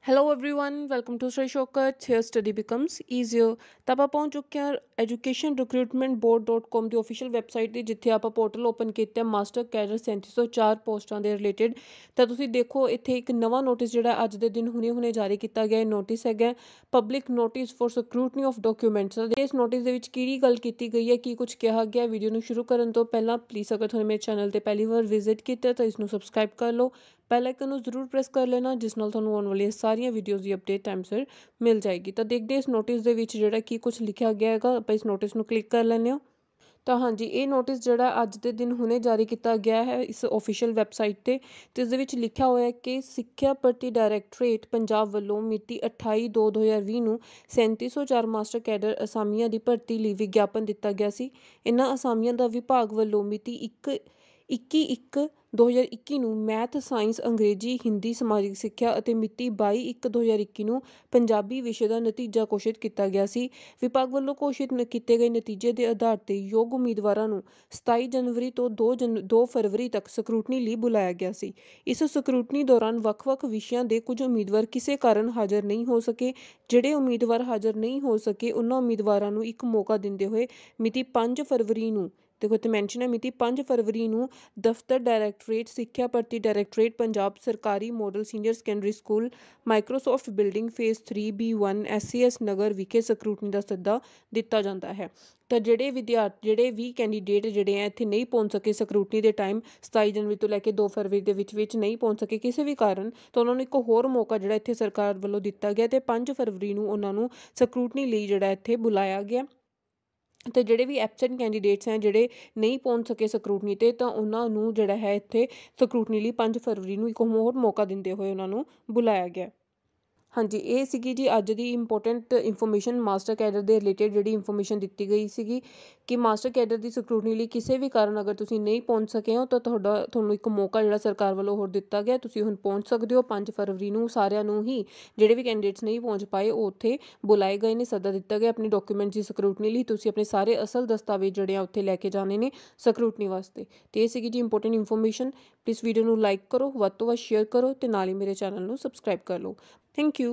Hello everyone welcome to study shortcuts here study becomes easier. तो आप पहुंच चुके हैं एजुकेशन रिक्रूटमेंट बोर्ड.com की ऑफिशियल वैबसाइट ਤੇ ਜਿੱਥੇ ਆਪਾਂ ਪੋਰਟਲ ਓਪਨ ਕੀਤਾ ਮਾਸਟਰ ਕੈਡਰ 3704 ਪੋਸਟਾਂ ਦੇ ਰਿਲੇਟਡ। ਤਾਂ ਤੁਸੀਂ ਦੇਖੋ ਇੱਥੇ ਇੱਕ ਨਵਾਂ ਨੋਟਿਸ ਜਿਹੜਾ ਅੱਜ ਦੇ ਦਿਨ ਹੁਣੇ ਜਾਰੀ ਕੀਤਾ ਗਿਆ ਨੋਟਿਸ ਹੈਗਾ public notice for scrutiny of documents. ਇਸ ਨੋਟਿਸ ਦੇ ਵਿੱਚ ਕਿਹੜੀ ਗੱਲ ਕੀਤੀ ਗਈ ਹੈ, ਕੀ ਕੁਝ ਕਿਹਾ ਗਿਆ। ਵੀਡੀਓ ਨੂੰ ਸ਼ੁਰੂ ਕਰਨ ਤੋਂ ਪਹਿਲਾਂ ਪਲੀਜ਼ ਅਗਰ ਤੁਹਾਨੂੰ ਮੇਰੇ ਚੈਨਲ ਤੇ ਪਹਿਲੀ ਵਾਰ ਵਿਜ਼ਿਟ ਕੀਤਾ ਤਾਂ ਇਸ ਨੂੰ ਸਬਸਕ੍ਰਾਈਬ ਕਰ ਲਓ, बेल आइकन ਨੂੰ ਜ਼ਰੂਰ ਪ੍ਰੈਸ ਕਰ ਲੈਣਾ ਜਿਸ ਨਾਲ ਤੁਹਾਨੂੰ ਆਉਣ ਵਾਲੀਆਂ ਸਾਰੀਆਂ ਵੀਡੀਓਜ਼ ਦੀ ਅਪਡੇਟ ਟਾਈਮ ਸਿਰ ਮਿਲ ਜਾਏਗੀ। ਤਾਂ ਦੇਖਦੇ ਇਸ ਨੋਟਿਸ ਦੇ ਵਿੱਚ ਜਿਹੜਾ ਕੀ ਕੁਝ ਲਿਖਿਆ ਗਿਆ ਹੈਗਾ, ਆਪਾਂ ਇਸ ਨੋਟਿਸ ਨੂੰ ਕਲਿੱਕ ਕਰ ਲੈਂਦੇ ਹਾਂ। ਤਾਂ ਹਾਂਜੀ, ਇਹ ਨੋਟਿਸ ਜਿਹੜਾ ਅੱਜ ਦੇ ਦਿਨ ਹੁਣੇ ਜਾਰੀ ਕੀਤਾ ਗਿਆ ਹੈ ਇਸ ਆਫੀਸ਼ੀਅਲ ਵੈਬਸਾਈਟ ਤੇ ਇਸ ਦੇ ਵਿੱਚ ਲਿਖਿਆ ਹੋਇਆ ਹੈ ਕਿ ਸਿੱਖਿਆ ਪ੍ਰਤੀ ਡਾਇਰੈਕਟੋਰੇਟ ਪੰਜਾਬ ਵੱਲੋਂ ਮਿਤੀ 28/2/2020 ਨੂੰ 3704 ਮਾਸਟਰ ਕੈਡਰ ਅਸਾਮੀਆਂ ਦੀ ਭਰਤੀ ਲਈ ਵਿਗਿਆਪਨ ਦਿੱਤਾ ਗਿਆ ਸੀ। ਇਹਨਾਂ ਅਸਾਮੀਆਂ ਦਾ ਵਿਭਾਗ ਵੱਲੋਂ ਮਿਤੀ 21/1/2021 ਨੂੰ ਮੈਥ, ਸਾਇੰਸ, ਅੰਗਰੇਜ਼ੀ, ਹਿੰਦੀ, ਸਮਾਜਿਕ ਸਿੱਖਿਆ ਅਤੇ ਮਿਤੀ 22/1/2021 ਨੂੰ ਪੰਜਾਬੀ ਵਿਸ਼ੇ ਦਾ ਨਤੀਜਾ ਘੋਸ਼ਿਤ ਕੀਤਾ ਗਿਆ ਸੀ। ਵਿਭਾਗ ਵੱਲੋਂ ਘੋਸ਼ਿਤ ਕੀਤੇ ਗਏ ਨਤੀਜੇ ਦੇ ਆਧਾਰ ਤੇ ਯੋਗ ਉਮੀਦਵਾਰਾਂ ਨੂੰ 27 ਜਨਵਰੀ ਤੋਂ 2 ਫਰਵਰੀ ਤੱਕ ਸਕਰੂਟਨੀ ਲਈ ਬੁਲਾਇਆ ਗਿਆ ਸੀ। ਇਸ ਸਕਰੂਟਨੀ ਦੌਰਾਨ ਵੱਖ-ਵੱਖ ਵਿਸ਼ਿਆਂ ਦੇ ਕੁਝ ਉਮੀਦਵਾਰ ਕਿਸੇ ਕਾਰਨ ਹਾਜ਼ਰ ਨਹੀਂ ਹੋ ਸਕੇ। ਜਿਹੜੇ ਉਮੀਦਵਾਰ ਹਾਜ਼ਰ ਨਹੀਂ ਹੋ ਸਕੇ ਉਹਨਾਂ ਉਮੀਦਵਾਰਾਂ ਨੂੰ ਇੱਕ ਮੌਕਾ ਦਿੰਦੇ ਹੋਏ ਮਿਤੀ 5 ਫਰਵਰੀ ਨੂੰ देखो इतने मैंशन है मिति 5 फरवरी ਨੂੰ ਦਫ਼ਤਰ ਡਾਇਰੈਕਟੋਰੇਟ ਸਿੱਖਿਆ ਭਰਤੀ ਡਾਇਰੈਕਟੋਰੇਟ ਪੰਜਾਬ ਸਰਕਾਰੀ model senior secondary school Microsoft building phase 3B1 SCS ਨਗਰ ਵਿਖੇ ਸਕਰੂਟਨੀ ਦਾ ਸੱਦਾ ਦਿੱਤਾ ਜਾਂਦਾ ਹੈ। ਤਾਂ ਜਿਹੜੇ ਜਿਹੜੇ ਵੀ ਕੈਂਡੀਡੇਟ ਜਿਹੜੇ ਆ ਇੱਥੇ ਨਹੀਂ ਪਹੁੰਚ ਸਕੇ ਸਕਰੂਟਨੀ ਦੇ ਟਾਈਮ 27 ਜਨਵਰੀ ਤੋਂ ਲੈ ਕੇ 2 ਫਰਵਰੀ ਦੇ ਵਿੱਚ ਨਹੀਂ ਪਹੁੰਚ ਸਕੇ ਕਿਸੇ ਵੀ ਕਾਰਨ, ਤਾਂ ਉਹਨਾਂ ਨੂੰ ਇੱਕ ਹੋਰ ਮੌਕਾ ਜਿਹੜਾ ਇੱਥੇ ਸਰਕਾਰ ਵੱਲੋਂ ਦਿੱਤਾ ਗਿਆ ਤੇ 5 ਫਰਵਰੀ ਨੂੰ ਉਹਨਾਂ ਨੂੰ ਸਕਰੂਟਨੀ ਲਈ ਜਿਹੜਾ ਇੱਥੇ ਬੁਲਾਇਆ ਗਿਆ। ਤੇ ਜਿਹੜੇ ਵੀ ਐਬਸੈਂਟ ਕੈਂਡੀਡੇਟਸ ਹੈ ਜਿਹੜੇ ਨਹੀਂ ਪਹੁੰਚ ਸਕੇ ਸਕਰੂਟਨੀ ਤੇ, ਤਾਂ ਉਹਨਾਂ ਨੂੰ ਜਿਹੜਾ ਹੈ ਇੱਥੇ ਸਕਰੂਟਨੀ ਲਈ 5 ਫਰਵਰੀ ਨੂੰ ਇੱਕ ਹੋਰ ਮੌਕਾ ਦਿੰਦੇ ਹੋਏ ਉਹਨਾਂ ਨੂੰ ਬੁਲਾਇਆ ਗਿਆ। ਹਾਂਜੀ, ਇਹ ਸੀਗੀ ਜੀ ਅੱਜ ਦੀ ਇੰਪੋਰਟੈਂਟ ਇਨਫੋਰਮੇਸ਼ਨ ਮਾਸਟਰ ਕੈਡਰ ਦੇ ਰਿਲੇਟਡ ਜਿਹੜੀ ਇਨਫੋਰਮੇਸ਼ਨ ਦਿੱਤੀ ਗਈ ਸੀਗੀ ਕਿ ਮਾਸਟਰ ਕੈਡਰ ਦੀ ਸਕਰੂਟਨੀ ਲਈ ਕਿਸੇ ਵੀ ਕਾਰਨ ਅਗਰ ਤੁਸੀਂ ਨਹੀਂ ਪਹੁੰਚ ਸਕੇ ਹੋ ਤਾਂ ਤੁਹਾਨੂੰ ਇੱਕ ਮੌਕਾ ਜਿਹੜਾ ਸਰਕਾਰ ਵੱਲੋਂ ਹੋਰ ਦਿੱਤਾ ਗਿਆ, ਤੁਸੀਂ ਹੁਣ ਪਹੁੰਚ ਸਕਦੇ ਹੋ 5 ਫਰਵਰੀ ਨੂੰ। ਸਾਰਿਆਂ ਨੂੰ ਹੀ ਜਿਹੜੇ ਵੀ ਕੈਂਡੀਡੇਟਸ ਨਹੀਂ ਪਹੁੰਚ ਪਾਏ ਉਹ ਉੱਥੇ ਬੁਲਾਏ ਗਏ ਨੇ, ਸੱਦਾ ਦਿੱਤਾ ਗਿਆ ਆਪਣੀ ਡਾਕੂਮੈਂਟਸ ਦੀ ਸਕਰੂਟਨੀ ਲਈ। ਤੁਸੀਂ ਆਪਣੇ ਸਾਰੇ ਅਸਲ ਦਸਤਾਵੇਜ਼ ਜਿਹੜੇ ਆ ਉੱਥੇ ਲੈ ਕੇ ਜਾਣੇ ਨੇ ਸਕਰੂਟਨੀ ਵਾਸਤੇ। ਤੇ ਇਹ ਸੀਗੀ ਜੀ ਇੰਪੋਰਟੈਂਟ ਇਨਫੋਰਮੇਸ਼ਨ। ਪਲੀਜ਼ ਵੀਡੀਓ ਨੂੰ ਲਾਈਕ ਕਰੋ, ਵੱਧ ਤੋਂ ਵੱਧ ਸ਼ੇਅਰ ਕਰੋ ਤੇ ਨਾਲ ਹੀ ਮੇਰੇ ਚੈਨਲ ਨੂੰ ਸਬਸਕ੍ਰਾਈਬ ਕਰ ਲਓ। Thank you.